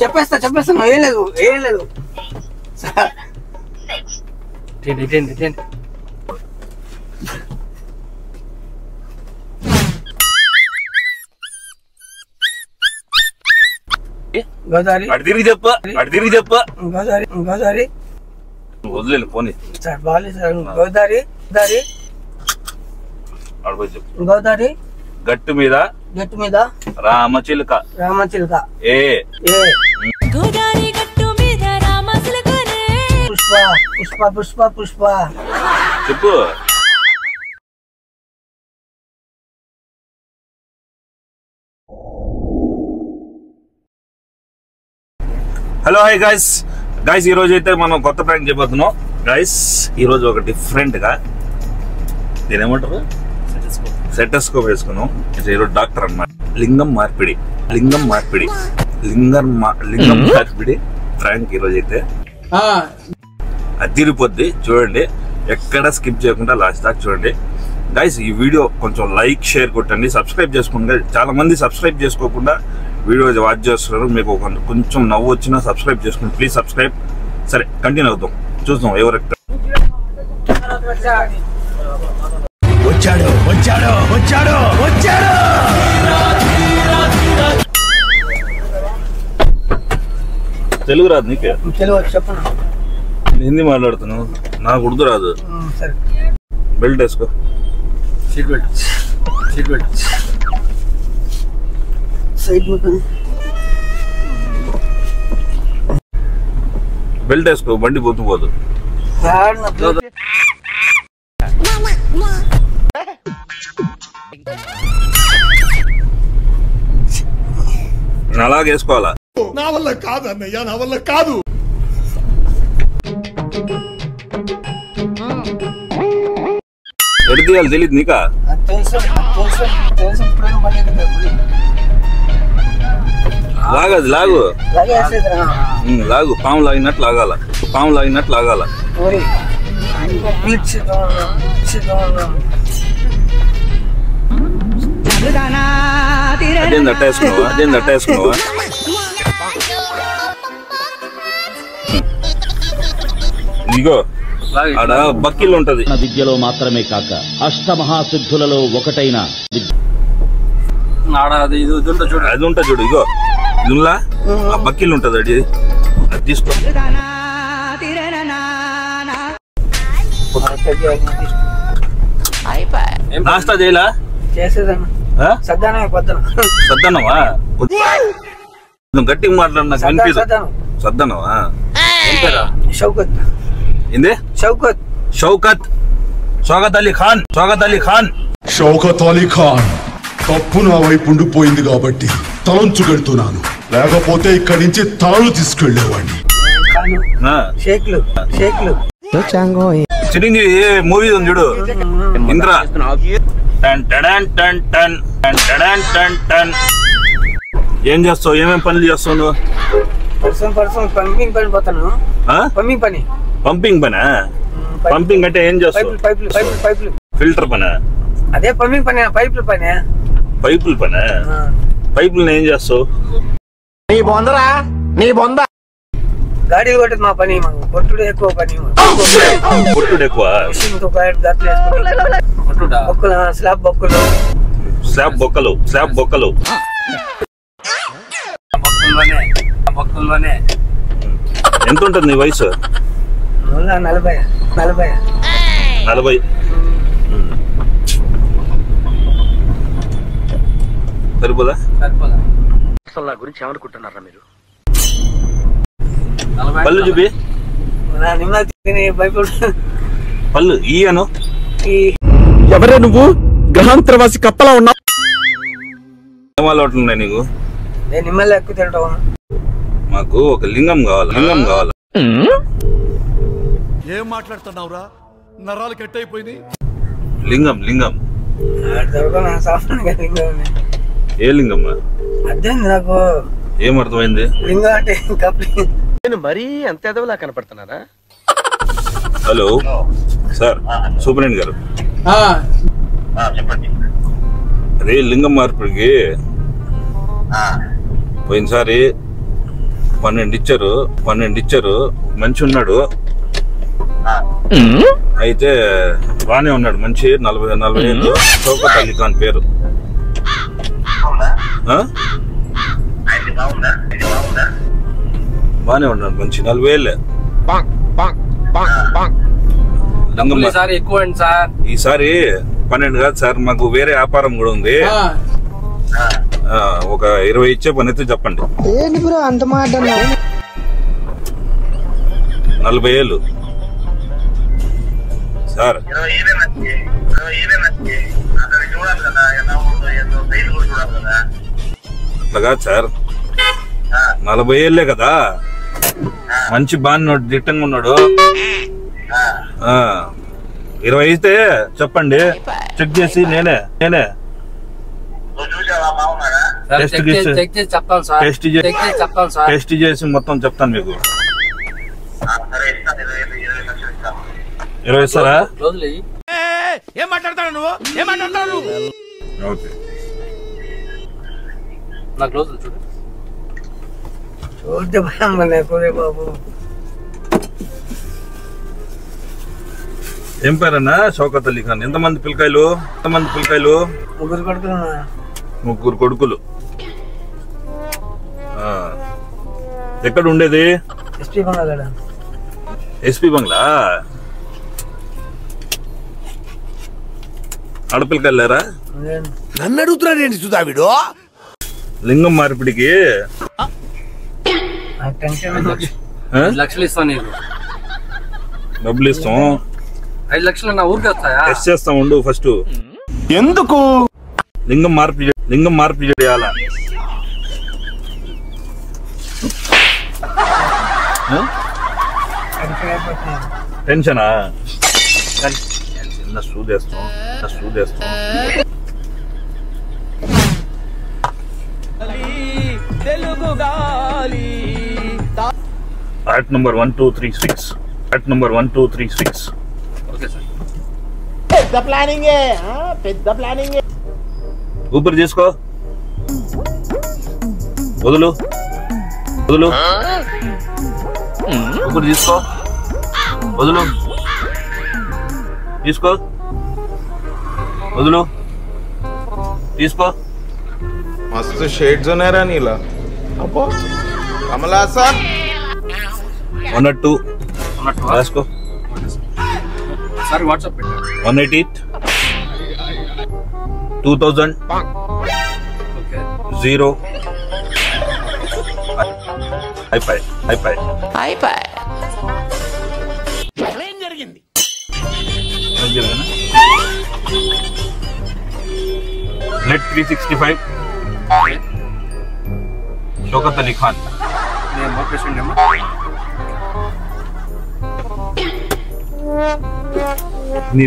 చెప్పేస్తా ఏం లేదు గోదావరి వదిలేదు పోనీ సార్ బాగాలేదు సార్. గోదావరి గట్టు మీద రామచిలుక ఏ గోదావరి గట్టు మీద రామచిలుక పుష్ప చెప్పు. హలో హాయ్ గైస్ ఈ రోజు అయితే మనం కొత్త ప్రాంక్ చేయబోతున్నాం గైస్. ఈ రోజు ఒక డిఫరెంట్ గా దీని ఏమంటారు సెటస్కోప్ వేసుకున్నాం. ఈరోజు డాక్టర్ అన్నమాట. లింగం మార్పిడి ప్రాంక్ ఈరోజు అయితే అదిరిపోద్ది. చూడండి, ఎక్కడ స్కిప్ చేయకుండా లాస్ట్ దాకా చూడండి గైస్. ఈ వీడియో కొంచెం లైక్ షేర్ కొట్టండి, సబ్స్క్రైబ్ చేసుకోండి. చాలా మంది సబ్స్క్రైబ్ చేసుకోకుండా వీడియో వాచ్ చేస్తున్నారు. మీకు కొంచెం నవ్వు వచ్చినా సబ్స్క్రైబ్ చేసుకోండి ప్లీజ్. సబ్స్క్రైబ్. సరే కంటిన్యూ అవుతాం, చూద్దాం ఎవరు వచ్చాడు. తెలుగు రాదు నీకే? చెప్పండి. హిందీ మాట్లాడుతున్నావు, నాకు ఉర్దూ రాదు. బెల్ట్ వేసుకో. సీట్ బెల్ట్ బెల్ట్ వేసుకో, బండి పోదు. అలాగే వేసుకోవాలా? నా వల్ల కాదు అన్నయ్య, నా వల్ల కాదు. ఎడు తీయాలి తెలియదు నీకా? లాగదు, లాగు. పాము లాగినట్టు లాగాల. అదేంది అట్టేసుకున్నావా? ఇగో ఆడ బక్కిల్ ఉంటది. విద్యలో మాత్రమే కాక అష్టమహాసిద్ధులలో ఒకటైన అది ఉంటా చూడు. ఇగో ఇదిలా ఆ బక్కిల్ ఉంటది, అది తీసుకో. నాస్తా చేయలా? సద్దనవా? గట్టిగా మాట్లాడు, నాకు అనిపిదు. సద్దనవా? ఏంది? షౌకత్ అలీ ఖాన్. తప్పు నా వైపు ఉండిపోయింది కాబట్టి తలంచుకెళ్తున్నాను. లేకపోతే ఇక్కడి నుంచి తలలు తీసుకెళ్లేవాడిని. చిరంజీవి మూవీ ఉంది చూడు, ఇంద్ర. ఏం చేస్తావు? ఏమేం పనులు చేస్తావు నువ్వు? పంపింగ్ పనా? పంపింగ్ అంటే ఏం చేస్తావు? ఫిల్టర్ పనా? అదే పంపింగ్ పని. పైపుల పనా? పైపులను ఏం చేస్తావు? నీ బొంద గాడీలు కొట్టేది మా పని. కొట్టుడు ఎక్కువ పని. కొట్టుడు ఎక్కువ? స్లాబ్ బొక్కలు. ఎంత ఉంటుంది నీ వయసు? 40. సరిపోదా? అసలు నా గురించి ఏమనుకుంటున్నారా మీరు? పళ్ళు చూపి. పళ్ళు ఈయను. ఎవరే నువ్వు? గ్రహాంతరవాసి కప్పలా ఉన్నావు. ఏం అలవాట్లు ఉన్నాయి నీకు? నిమ్మల్ని ఎక్కువ తింటావు. మాకు ఒక లింగం కావాలి. ఏం మాట్లాడుతున్నావురా? నరాలు కట్ అయిపోయింది. లింగం. ఏ లింగం? అదే నాకు ఏం అర్థమైంది? లింగం అంటే నేను మరీ అంత ఎదవలా కనపడుతున్నారా? హలో సార్, సూపరింటెండెంట్ గారు. చెప్పండి. అదే లింగం మార్పిడికి పోయినసారి 12 ఇచ్చారు. మంచి ఉన్నాడు, అయితే బానే ఉన్నాడు, మంచి 40 ఏళ్ళు. షౌకత్ అలీ ఖాన్ పేరు. బానే ఉన్నాడు, మంచి 40 ఏళ్ళే. ఈసారి 12 కాదు సార్, మాకు వేరే వ్యాపారం కూడా ఉంది. ఒక 20 ఇచ్చే పని అయితే చెప్పండి. 40 ఏళ్ళు సార్. అట్లా కాదు సార్, 40 ఏళ్ళే కదా, మంచి బాగా దిట్టంగా ఉన్నాడు. 20 అయితే చెప్పండి, చెక్ చేసి నేనే టెస్ట్ చేసి మొత్తం చెప్తాను మీకు. 20 ఇస్తారా? ఏం మాట్లాడతాడు నువ్వు? ఓకే, నాకు రోజులు చూడండి బాబు. ఏం పేరన్నా? షౌకత్ అలీ ఖాన్. ఎంతమంది పిల్లకాయలు? 3 కొడుకులు. ఎక్కడ ఉండేది? ఎస్పీ బంగ్లా. ఆడపిల్లకాయలు లేరా? నన్ను అడుగుతున్నాడు ఏంటి సుధావిడు? లింగం మార్పిడికి 5 లక్షలు ఇస్తాను నీకు. డబ్బులు ఇస్తాం. 5 లక్షలు నా ఊరికి వస్తాయా? టెస్ట్ చేస్తాం ఉండు ఫస్ట్. ఎందుకు? లింగం మార్పిడి చేయాలా? టెన్షనా? చిన్న సూదేస్తాం. Flat number 1236. Okay sir. పెద్ద ప్లానింగ్. ఊపిరి తీసుకో, వదులు. ఊపిరి తీసుకో, వదులు. తీసుకో. मस्त शेड्स ఉన్నాయి రా నీలా. అబ్బో కమలా సార్ 102 రాసుకో. సార్ వాట్సాప్ పెట్టండి. 188 2000 ఓకే 0 అయిపోయి ఏం జరిగింది? నెట్ 365 షౌకత్ అలీ ఖాన్. నీ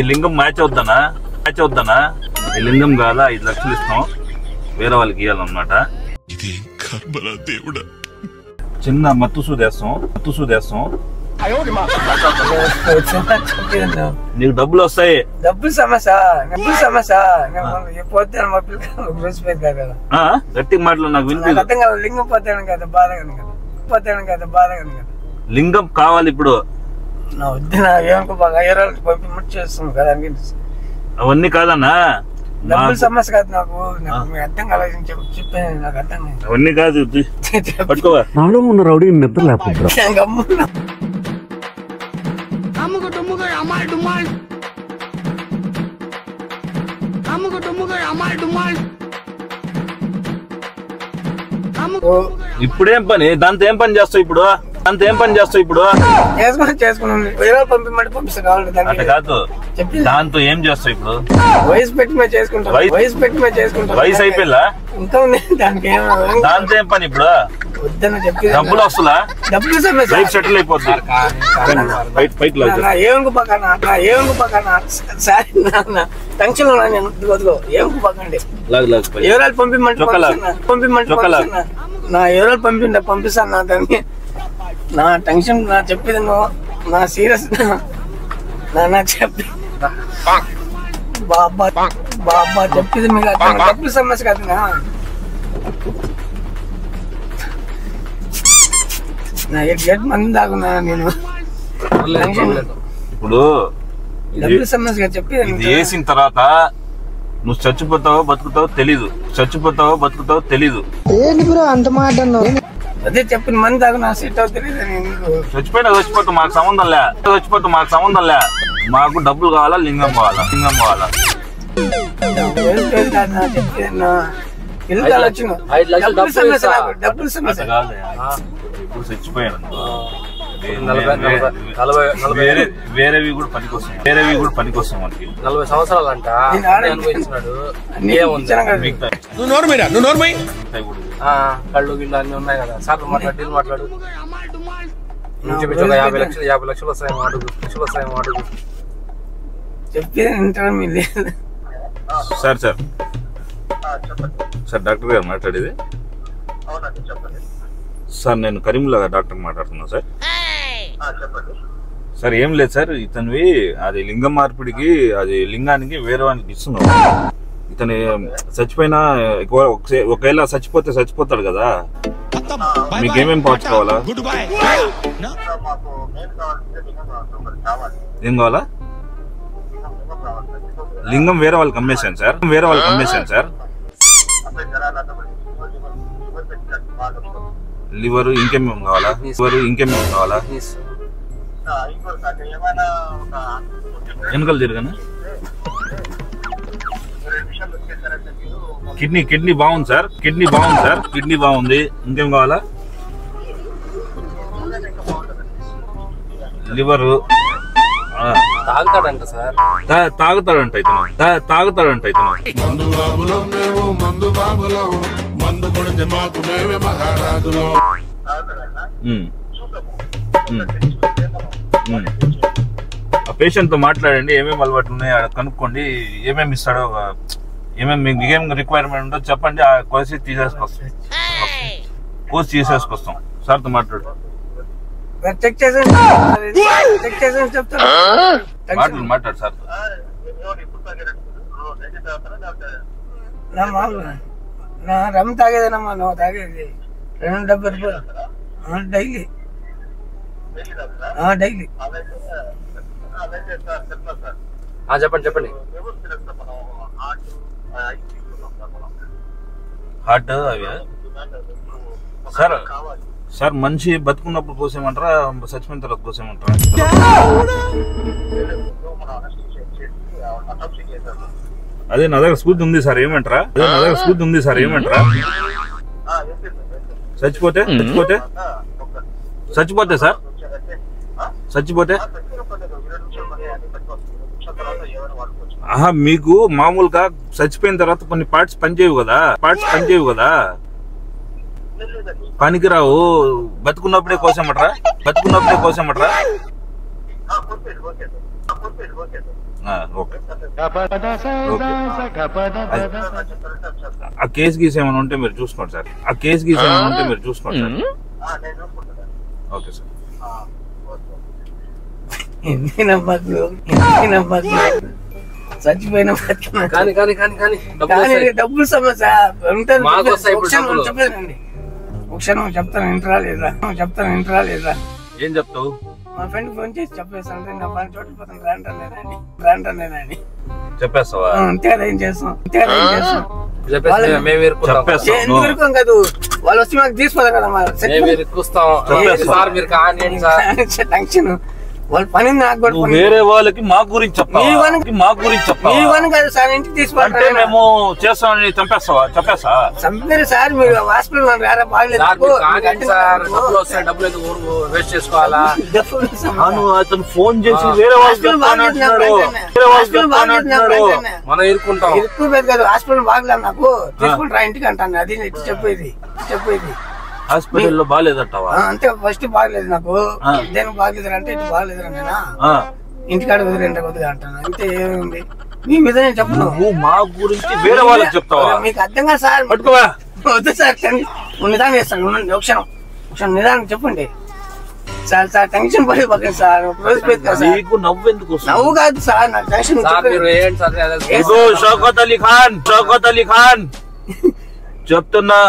లింగం మ్యాచ్ అవుతానా? నీ లింగం కాదా? 5 లక్షలు ఇస్తాం, వేరే వాళ్ళకి ఇవ్వాలన్నమాట. చిన్న మత్తు సూదేస్తాం. నీకు డబ్బులు వస్తాయి. డబ్బులు సమస్య గట్టి మాటలు నాకు వినిపించదు. అర్థం కాదు. లింగం పోతాను కదా, బాధగా కదా. లింగం కావాలి ఇప్పుడు. నా వద్దు, నా ఏమనుకో బాగా అయ్యారాలకు పంపించి చేస్తాం కదా. అవన్నీ కాదన్నా, డబ్బులు సమస్య కాదు నాకు అర్థం కాలేదు. చెప్పాను, నాకు అర్థం కాదు. అవన్నీ కాదు, పట్టుకోవా. నాలో ఉన్న రౌడీ నిద్ర లేకపోతే ఇప్పుడేం పని? దాంతో ఏం పని చేస్తావు ఇప్పుడు? చేసుకున్నాను. వేరే పంపించమంటే పంపిస్తా కావాలి. అట్లా కాదు, దాంతో ఏం చేస్తావు ఇప్పుడు? వయసు పెట్టి చేసుకుంటా. వయసు అయిపోయిందా? ఇంకా ఉంది దానికి. దాంతో ఏం పని ఇప్పుడు? వద్దని చెప్పి డబ్బులు వస్తుందా? డబ్బులు లైఫ్ సెటిల్ అయిపోతుంది. ఏమనుకోపాకన్నా సారీ టెన్షన్ లో నేను వదిలో. ఏమనుకోపాకండి. ఎవరాలు పంపించమంటే నా ఎవరాలు పంపిస్తాను. నా దాన్ని నా టెన్షన్ నా చెప్పేది నా సీరియస్ నా చెప్పి బాబా చెప్పేది మీకు డబ్బులు సమస్య కదా. నా 8 మంది దాకున్నా నేను. ఇప్పుడు డబ్బులు సమస్యగా చెప్పి ఇది వేసిన తర్వాత నువ్వు చచ్చిపోతావో బతుకుతావో తెలీదు, అదే చెప్పిన మంది దాకా సెట్ అవుతుంది. చచ్చిపోతావు మాకు సంబంధం లే, మాకు డబ్బులు కావాలా, లింగం కావాలా. డబ్బులు సమస్య ఇప్పుడు చచ్చిపోయాను వేరేవి కూడా పనికొస్తాం మనకి. 40 సంవత్సరాలంట అనుభవించినాడు. కళ్ళు గిళ్ళు అన్ని ఉన్నాయి కదా సార్. మాట్లాడు చూపించు. 50 లక్షలు వస్తాయేమో అడుగు, అడుగు. సార్ డాక్టర్ గారు మాట్లాడేది. సార్ నేను కరీంనగర్ డాక్టర్ మాట్లాడుతున్నా సార్. సార్ ఏం లేదు సార్, ఇతనివి అది లింగం మార్పిడికి, అది లింగానికి వేరే వానికి ఇస్తున్నాం. ఇతను చచ్చిపోయినా ఒకవేళ చచ్చిపోతాడు కదా, మీకేమేమి పార్ట్స్ కావాలా? ఏం కావాలా? లింగం వేరే వాళ్ళకి అమ్మేశాను సార్. లివర్ ఇంకేమేమి కావాలా? వెనకలు తిరగనా? కిడ్నీ బాగుంది సార్. కిడ్నీ బాగుంది. ఇంకేం కావాలా? Liver తాగుతాడంట sir. తాగుతాడంట ఇతను. ఆ పేషెంట్ తో మాట్లాడండి, ఏమేమి అలవాట్లు ఉన్నాయో కనుక్కోండి, ఏమేమి ఇస్తాడో, మీకేం రిక్వైర్మెంట్ ఉందో చెప్పండి. ఆ కోర్స్ తీసేసుకొస్తాం. సార్తో మాట్లాడు. మాట్లాడు సార్. రమ్ తాగేదేనమ్మా, నువ్వు తాగేది 270 రూపాయలు డైలీ. చెప్పండి. హార్ట్ అవి సార్ మనిషి బతుకున్నప్పుడు కోసేమంటారా, చచ్చిపోయిన తర్వాత కోసేమంటారా? అదే నా దగ్గర స్కూటీ ఉంది సార్, ఏమంటారా? చచ్చిపోతే సార్, ఆహా, మీకు మామూలుగా చచ్చిపోయిన తర్వాత కొన్ని పార్ట్స్ పనిచేయవు కదా, పనికిరావు. బతుకున్నప్పుడే కోసేమంటారా? ఆ కేసు గీస్ ఏమైనా ఉంటే మీరు చూసుకోండి సార్. Okay sir. చచ్చిపోయిన డబ్బులు సమస్య చెప్తాను, ఇంటరా లేదా? ఏం చెప్తావు? మా ఫ్రెండ్ ఫోన్ చేసి చెప్పేస్తాను, నా పని చోట్ల రాంటనేదని చెప్పేస్తావా? అంతే కదా, ఏం చేస్తాం. ఎందుకు కాదు, వాళ్ళు వచ్చి మాకు తీసుకోదా కదా టెన్షన్. వాళ్ళ పని నాకు కూడా వేరే వాళ్ళకి మా గురించి చెప్పాలి. సార్ ఇంటికి తీసుకుంటే మేము చేస్తామని చెప్పేస్తా. చంపారు సార్, మీరు హాస్పిటల్ అతను ఫోన్ చేసి వేరే మనం ఇరుక్కుంటాం. ఇరుక్కుపోయేది కాదు, హాస్పిటల్ బాగలేదు నాకు, తీసుకుంటారా ఇంటికి అంటాను. అది చెప్పేది హాస్పిటల్లో బాగాలేదంటావా? అంతే, ఫస్ట్ బాగలేదు నాకు. దేనికి బాగలేదు అంటే ఇటు బాగలేదు నేనా ఇంటికాడ వదిలేండి అంటాను. అంతే, ఏముంది మీ మీద నేను చెప్పను. మా గురించి వేరే వాళ్ళకి చెప్తావా? మీకు అర్థం కాదు సార్. పట్టుకోవా? వద్దు సార్, నిదానం చేస్తాను. ఒక క్షణం నిదానం చెప్పండి సార్. Tension పడిపోకండి sir. నీకు నవ్వెందుకు? నవ్వు కాదు సార్, నాకు టెన్షన్. షౌకత్ అలీ ఖాన్ చెప్తున్నా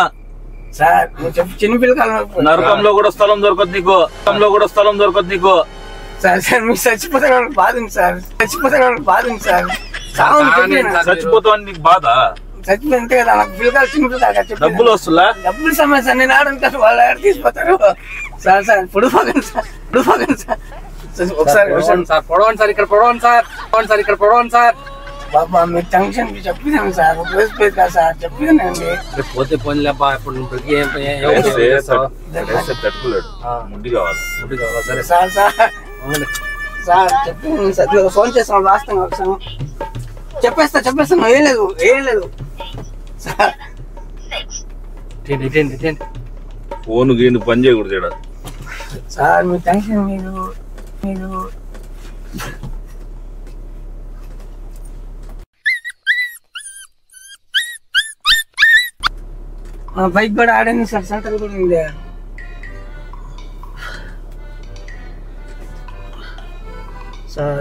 సార్ నువ్వు చెప్పు చిన్న పిల్లకాయలు నరకంలో కూడా స్థలం దొరకదు నీకు. సార్ సార్ మీకు చచ్చిపోతాను బాధ ఉంది సార్. చచ్చిపోతావు నీకు బాధ. చచ్చిపోతే కదా నాకు పిల్లకాయలు చిన్న పిల్లకాయలు డబ్బులు వస్తుందా? డబ్బులు సమస్య నేను ఆడను కదా వాళ్ళు ఆడ తీసుకుపోతారు. సార్ సార్ పొడిపోకండి సార్ ఒకసారి పొడవండి సార్ ఇక్కడ పొడవండి సార్ బాబా మీరు టెన్షన్ చెప్పిదాను సార్ ఒక రోజు పోయి కాదు సార్ చెప్పిదానండి. పోతే పోనీలేబ్బా ఇప్పుడు తట్టుకోలేడు. ముడ్డి కావాలి. సరే సార్ చెప్పాను సార్ ఫోన్ చేస్తాను రాస్తాను ఒకసారి చెప్పేస్తాను ఏం లేదు సార్. ఫోన్ గీను పని చేయకూడదు సార్ మీ టెన్షన్ మీరు బైక్ కూడా ఆడండి సార్. సెంటర్ కూడా ఉంది సార్.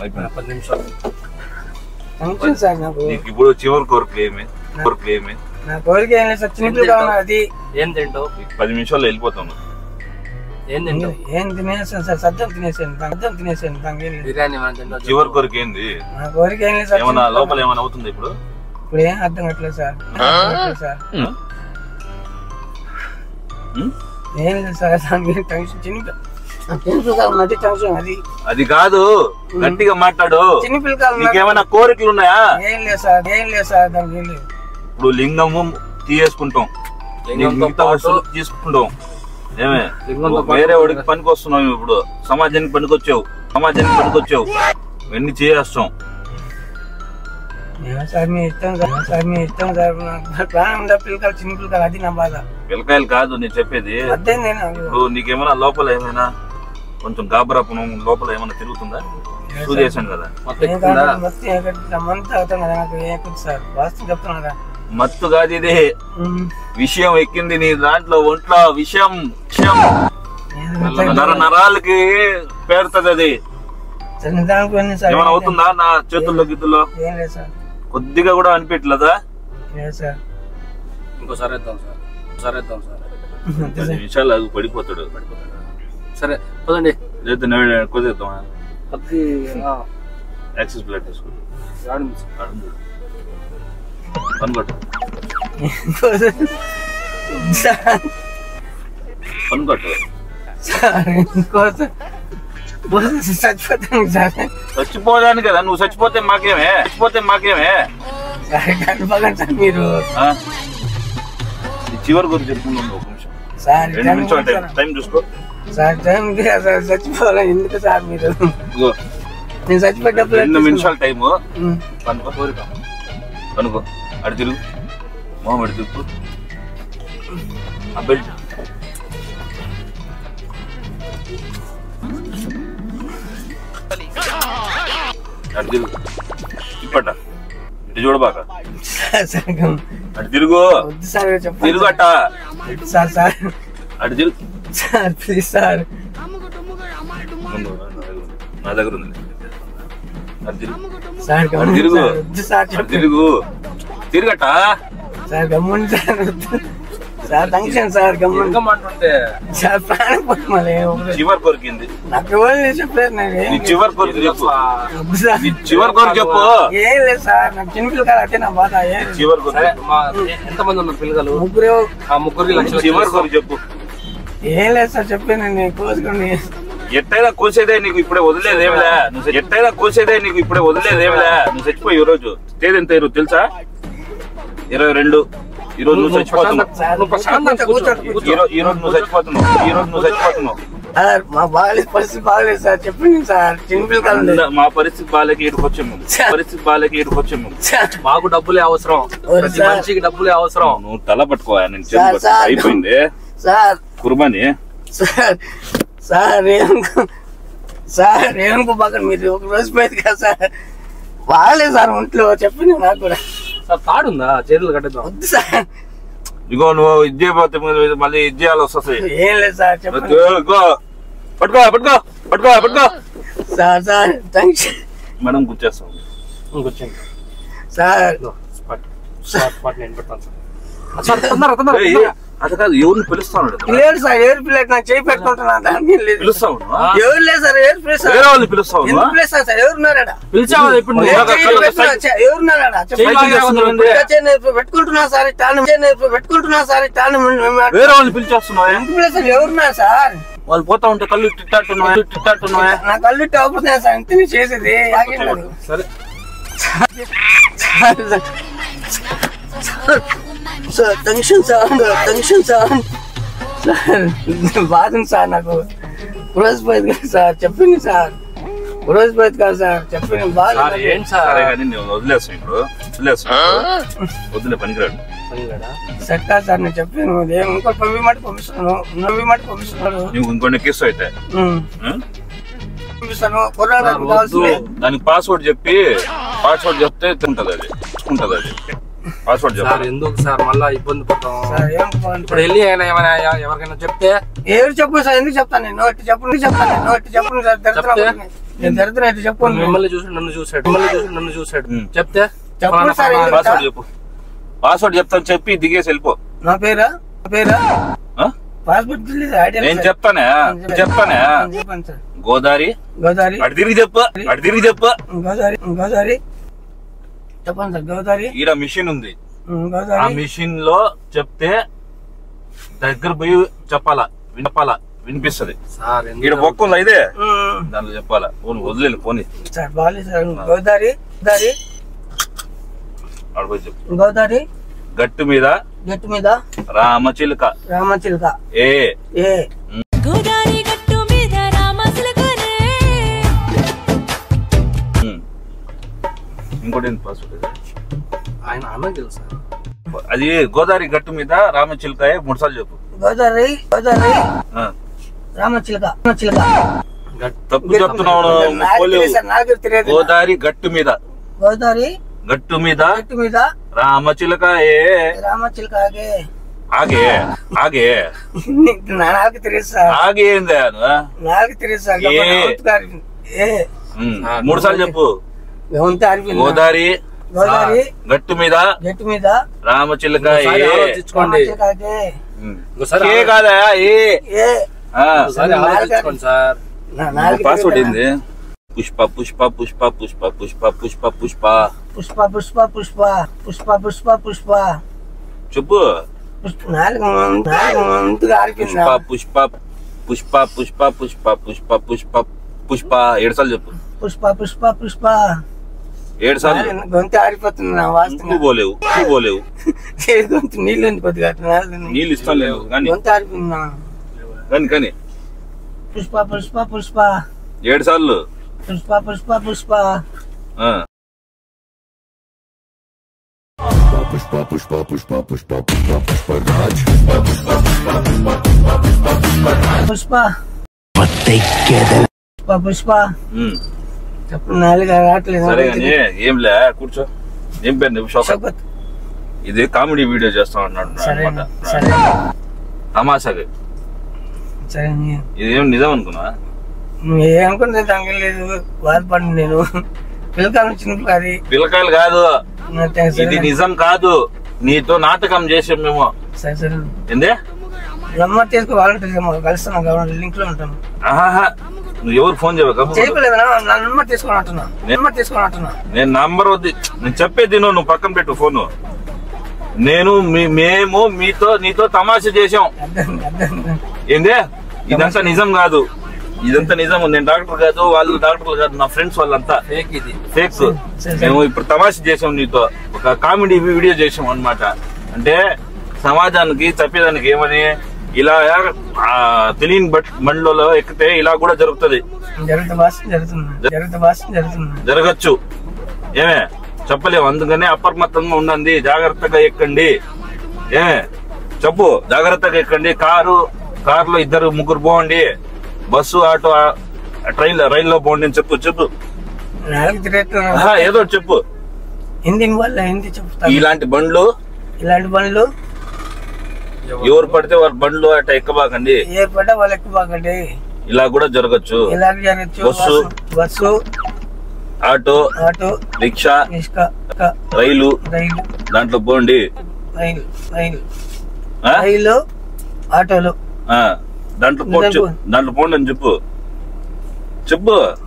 10 నిమిషాలు టెన్షన్ సార్ నాకు. ఇప్పుడు చివరి కోరిక ఏమి? నా కోరిక ఏం లేదు సార్. చిన్నపిల్లగా అది ఏం తింటావు? 10 నిమిషాల్లో వెళ్ళిపోతాను. ఏం తింటావు? ఏం తినేసాను సార్. సద్దం తినేసాను బిర్యానీ చివరి కోరిక ఏంది? నా కోరిక ఏం లేదు సార్. ఏమన్నా లోపల ఏమైనా అవుతుంది ఇప్పుడు ఏం అర్థం కావట్లేదు సార్. ఏం లేదు సార్. దానికి టెన్షన్ చిన్నపిల్లకాయలు టెన్షన్ అది కాదు. గట్టిగా మాట్లాడు. చిన్నపిల్లకాయలు నీకేమైనా కోరికలు ఉన్నాయా? ఏం లేదు సార్ దానికి ఏం లేదు. ఇప్పుడు లింగము తీసుకుంటాం, మిగతా వస్తువులు తీసుకుంటాం. ఏమే వేరే వాడికి పనికి వస్తున్నావు. ఇప్పుడు సమాజానికి పనికొచ్చావు. ఇవన్నీ చేస్తాం. సార్ మీ ఇష్టం సార్. ప్రాణం పిల్లకాయలు చిన్న పిల్లకాయలు అది నా బాధ. పిల్లకాయలు కాదు నేను చెప్పేది. అదే నేను ఇప్పుడు నీకేమైనా లోపల ఏమైనా కొంచెం గాబరాపనం లోపల ఏమైనా తిరుగుతుందా? చూసేసాను కదా. మంత్ అవుతాం కదా నాకు ఏకుతుంది సార్. వాస్తవం చెప్తాను కదా. మత్తు కాదు ఇది. విషయం ఎక్కింది నీ దాంట్లో ఒంట్లో. విషయం నరాలకి పేరుతుంది అది. ఏమైనా అవుతుందా నా చేతుల్లో గిద్దుల్లో? కొద్దిగా కూడా అనిపించలేదా? ఇంకోసారి వేద్దాం సార్ 10 నిమిషాలు అది పడిపోతాడు. సరే పదండి. లేదా కుదిద్దామా? యాక్సిస్ బ్లడ్ తీసుకో. పనుకోట చచ్చిపోతాను సార్. చచ్చిపోదాను కదా. నువ్వు చచ్చిపోతే మాకేమే సార్. మీరు చివరి గురించి చెప్పుకున్నాను. ఒక నిమిషం సార్. 2 నిమిషాలు టైం చూసుకో సార్. Time sir. చచ్చిపోవాలి ఎందుకు సార్ మీరు? నేను చచ్చిపోయేటప్పుడు 2 నిమిషాలు టైము. కనుకో అడి తిరుగు మొహం అడి తిరుగు. ఆ బెల్ట్ అడి తిరుగు. ఇప్పట ఇటు చూడబాక. అటు తిరుగు. తిరుగట సార్. అటు తిరుగు సార్. Please sir. నా దగ్గర ఉంది. అటు తిరుగు తిరుగట సార్. గమ్ముండి సార్. Tension sir. గమ్ముంటే సార్ ప్రాణం పోతుంది. చివరి కొరికింది నాకు. ఎవరు చెప్పలేదు. చివరి కొరికి చెప్పు. ఏం లేదు సార్. నాకు చిన్న పిల్లలు అంటే నా బాధ. చివరి కొరికి ఎంతమంది ఉన్నారు పిల్లలు? ముగ్గురు లక్షలు. చివరి కొరికి చెప్పు. ఏం లేదు సార్ చెప్పాను. నేను కోసుకుని ఎట్టయినా కోసేదే నీకు ఇప్పుడే వదిలేదేమిలే. నువ్వు చచ్చిపోయి ఈ రోజు తేదీ ఎంత తెలుసా? 22. ఈ రోజు నువ్వు చచ్చిపోతున్నావు. మా పరిస్థితి బాగలేదు సార్. చెప్పింది సార్. మా పరిస్థితి బాగాలేక ఈడుకొచ్చాము. మాకు డబ్బులే అవసరం. ప్రతి మనిషికి డబ్బులే అవసరం. నువ్వు తల పట్టుకోవా. నేను అయిపోయింది సార్. కుర్బానీ సార్ ఏమనుకో బాగా. మీరు ఒక రోజు పోయింది కదా సార్. బాగాలేదు సార్ ఒంట్లో. చెప్పింది నాకు కూడా సార్. తాడుందా? చేతులు కట్టేద్దాం. వద్దు సార్. ఇగో నువ్వు ఇది చేయబోతే మళ్ళీ ఇది చేయాలి వస్తుంది. ఏం లేదు సార్. చెప్పండి. పట్టుకో సార్. Tension madam కూర్చేస్తాం. కూర్చోండి సార్. నేను పెడతాను సార్. తొందర అది కాదు, ఎవరిని పిలుస్తాను లేదు సార్, ఎవరు పిల్లలు నాకు చేయి పెట్టుకుంటున్నా దానికి లేదు. పిలుస్తావు ఎవరు లేదు సార్, ఎవరు పిలుస్తారు? వేరే వాళ్ళని పిలుస్తావు ఎందుకు పిలుస్తాను సార్? ఎవరున్నారా? పిలిచావా ఇప్పుడు ఎవరున్నారా? పెట్టుకుంటున్నా సార్, పెట్టుకుంటున్నా సార్. వేరే వాళ్ళని పిలిచేస్తున్నావు. ఎందుకు పిలుస్తారు? ఎవరున్నారు సార్? వాళ్ళు పోతా ఉంటే కళ్ళు తిట్టాడుతున్నాయి. నా కళ్ళు ఇట్టు అవుతున్నాయి సార్, ఇంత చేసేది. సరే sir tension sir, tension sir. బాధ సార్ నాకు. పురోజ్పోయింది కదా సార్, చెప్పింది సార్. పురోజ్పోయింది కదా సార్, చెప్పింది బాధ. ఏంటి సార్? సరే కానీ నేను వదిలేస్తాను ఇప్పుడు, వదిలే పనికిరాడు. సెట్ కాదు సార్, నేను చెప్పాను. ఇంకో 10 మాట పంపిస్తున్నాను, 9 మాట పంపిస్తున్నాడు. నువ్వు ఇంకొన్ని కేసు అయితే పంపిస్తాను. కుర్రాడు కావాల్సింది. దానికి పాస్వర్డ్ చెప్తే ఉంటది, అది ఉంటది. అది పాస్వర్డ్ సార్ చెప్పాలి. ఎందుకు సార్ మళ్ళా ఇబ్బంది పడతాం? సార్ ఏం ఇప్పుడు వెళ్ళి ఏమైనా ఎవరికైనా చెప్తే ఎవరు చెప్పు సార్? ఎందుకు చెప్తాను నేను? ఎట్టి చెప్పు సార్. దరిద్రం నేను దరిద్రం ఎట్టి చెప్పు. మిమ్మల్ని చూసి నన్ను చూసాడు చెప్తే చెప్పండి సార్. పాస్వర్డ్ చెప్పు. పాస్వర్డ్ చెప్తాను చెప్పి దిగేసి వెళ్ళిపో. నా పేరా పాస్పోర్ట్ నేను చెప్తానే. చెప్పండి సార్. గోదావరి అటు తిరిగి చెప్పు. గోదావరి చెప్పండి సార్. గోదావరి ఈడ మిషన్ ఉంది. ఆ గోదావరి మిషన్ లో చెప్తే దగ్గర పోయి చెప్పాలా, వినిపిస్తది. సార్ ఈడ బొక్క ఇదే దాంట్లో చెప్పాలా. వదిలేదు పోనీ సార్. బాగాలేదు సార్. గోదావరి ఆడపోయి చెప్పు. గోదావరి గట్టు మీద రామచిలుక ఏ గోదారి గట్టు మీద రామచిలుకనే. ఇంకోటి పాస్వర్డ్ ఆయన అన్నది తెలుసు సార్. అది గోదావరి గట్టు మీద రామచిలుక 3 సార్లు చెప్పు. గోదావరి రామచిలుక. తప్పు చెప్తున్నావు. గోదావరి గట్టు మీద రామచిలుక ఆగే నాకు తెలియదు సార్. ఆగే ఏందా? నాకు తెలియదు సార్. 3 సార్లు చెప్పు. గోదావరి గట్టు మీద రామచిలుక ఆలోచించుకోండి కాదా? సార్ పాస్వర్డ్ ఏంది? పుష్ప పుష్ప పుష్ప పుష్ప పుష్ప పుష్ప పుష్ప పుష్ప పుష్ప పుష్ప పుష్ప పుష్ప పుష్ప చెప్పు. పుష్ప పుష్ప పుష్ప పుష్ప పుష్ప పుష్ప పుష్ప పుష్ప 7 సార్లు చెప్పు. పుష్ప పుష్ప పుష్ప 7 సార్లు. గొంతు ఆరిపోతుంది నా వాస్తు. పోలేవు గొంతు నీళ్ళు ఉంది కొద్దిగా. నీళ్ళు ఇస్తాను లేదు కానీ గొంతు ఆరిపోయింది కానీ పుష్ప పుష్ప పుష్ప 7 సార్లు. పుష్ప పుష్ప పుష్ప పుష్ప చెప్పు. 4 రావట్లేదు. సరే కానీ ఏంలే కూర్చో. ఏం పేరు నువ్వు? షౌకత్. ఇది కామెడీ వీడియో చేస్తా అన్నాడు తమాషాగా. ఇది ఏం నిజం అనుకున్నా? ఏమనుకుంటే దానికి లేదు. బాధపడి నేను పిల్లకాయలు చిన్నప్పుడు అది పిల్లకాయలు కాదు, ఇది నిజం కాదు. నీతో నాటకం చేసాం మేము. సరే సరే ఏందే నంబర్ చేసుకో. వాలంటీర్ కలుస్తున్నాం కాబట్టి లింక్ లో ఉంటాను. నువ్వు ఎవరు ఫోన్ చేయలేదు. నా నంబర్ తీసుకొని అంటున్నా. నేను నంబర్ వద్దు, నేను చెప్పేది నువ్వు పక్కన పెట్టు ఫోను. మేము నీతో తమాషా చేసాం. ఏందే ఇదంతా నిజం కాదు. ఇదంతా నిజం. నేను డాక్టర్ కాదు, వాళ్ళు డాక్టర్లు కాదు, నా ఫ్రెండ్స్ వాళ్ళంతా ఫేక్. మేము ఇప్పుడు తమాషా చేసాం నీతో. ఒక కామెడీ వీడియో చేసాం అన్నమాట. అంటే సమాజానికి చెప్పేదానికి ఏమని, ఇలా తెలియని బండ్లలో ఎక్కితే ఇలా కూడా జరుగుతుంది, జరగచ్చు. ఏమే చెప్పలేము. అందుకనే అప్రమత్తంగా ఉండండి, జాగ్రత్తగా ఎక్కండి. ఏమే చెప్పు, జాగ్రత్తగా ఎక్కండి. కారులో 2-3 పోండి. బస్సు, ఆటో, రైల్లో పోండి అని చెప్పు. ఏదో చెప్పు. ఇలాంటి బండ్లు ఎవరు పడితే వాళ్ళ బండ్లు అట్లా ఎక్కబాకండి. ఇలా కూడా జరగచ్చు. బస్సు, ఆటో, రిక్షా, రైలు దాంట్లో పోండి. రైలు ఆటోలు దాంట్లో పోండి అని చెప్పు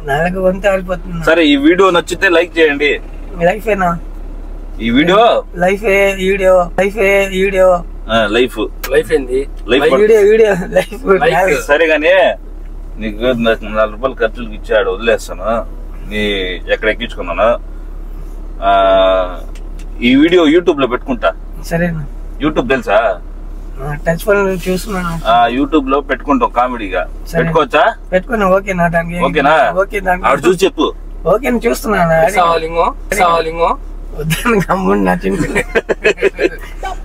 నెలకు వంతే ఆడిపోతుంది. సరే ఈ వీడియో నచ్చితే లైక్ చేయండి. లైఫేనా ఈ వీడియో లైఫ్ సరే గానీ నీకు 4 రూపాయలు ఖర్చులకు ఇచ్చాడు వదిలేస్తాను. నీ ఎక్కడ ఎక్కించుకున్నాను. ఈ వీడియో యూట్యూబ్ లో పెట్టుకుంటా. సరేనా? యూట్యూబ్ తెలుసా? టచ్ ఫోన్ చూస్తున్నాను. యూట్యూబ్ లో పెట్టుకుంటాం కామెడీగా. పెట్టుకోవచ్చా? పెట్టుకున్నా. ఓకేనా? దానికి ఓకేనా? ఆవిడ చూసి చెప్పు. ఓకే చూస్తున్నాను.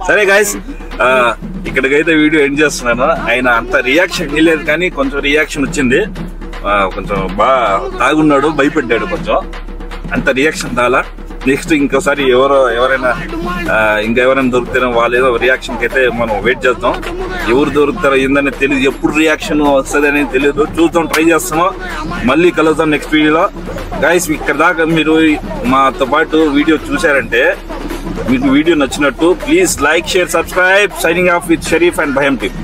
సరే గైస్, ఇక్కడికైతే వీడియో ఎండ్ చేస్తున్నాను. ఆయన అంత రియాక్షన్ ఇవ్వలేదు కానీ కొంచెం రియాక్షన్ వచ్చింది. కొంచెం బాగా తాగున్నాడు, భయపెట్టాడు కొంచెం. అంత రియాక్షన్ చాలా. నెక్స్ట్ ఇంకోసారి ఎవరైనా దొరుకుతారో వాళ్ళు ఏదో రియాక్షన్ కి అయితే మనం వెయిట్ చేద్దాం. ఎవరు దొరుకుతారో ఏందని తెలియదు, ఎప్పుడు రియాక్షన్ వస్తుంది అనేది తెలియదు. చూద్దాం, ట్రై చేస్తాము. మళ్ళీ కలుద్దాం నెక్స్ట్ వీడియోలో. గైస్ ఇక్కడ దాకా మీరు మాతో పాటు వీడియో చూసారంటే మీకు వీడియో నచ్చినట్టు please like, share, subscribe. Signing off with Sharif and భయం టీమ్.